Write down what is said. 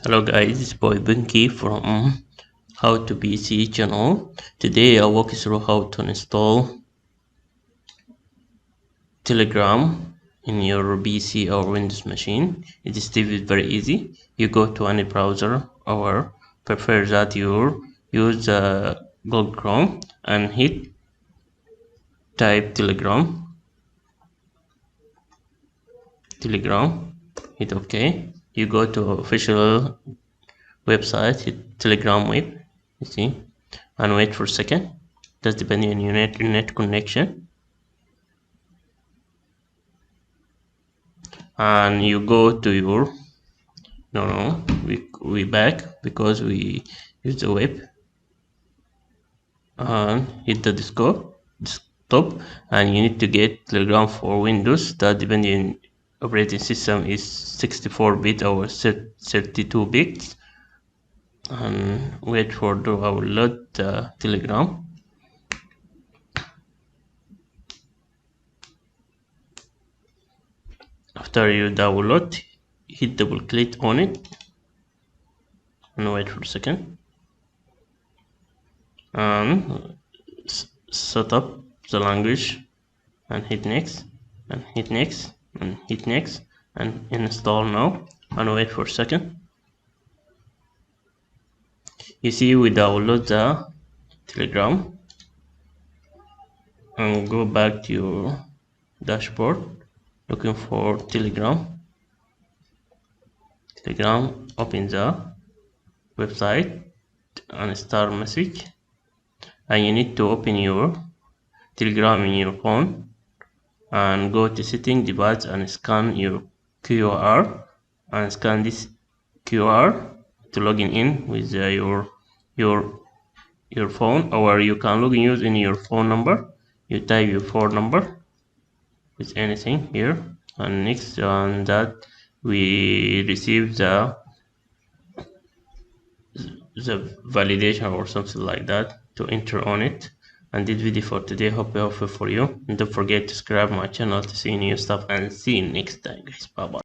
Hello guys, it's boy Binky from How to PC channel. Today I'll walk you through how to install Telegram in your PC or Windows machine. It is very easy. You go to any browser or prefer that you use Google Chrome and type Telegram, hit OK. You go to official website, hit Telegram web, you see, and wait for a second. That's depending on your net connection. And you go to your we back because we use the web, and hit the desktop, and you need to get Telegram for Windows. That depending on operating system is 64-bit or 32 bits, and wait for the download Telegram. After you download, hit double click on it and wait for a second, and set up the language and hit next and hit next and hit next and install now and wait for a second. You see, we download the Telegram and go back to your dashboard looking for Telegram. Open the website and start message, and you need to open your Telegram in your phone and go to setting device and scan your QR and scan this QR to login in with your phone, or you can log in using your phone number. You type your phone number with anything here, and next on that we receive the validation or something like that to enter on it. And this video for today hope helpful for you, and don't forget to subscribe my channel to see new stuff, and see you next time guys. Bye bye.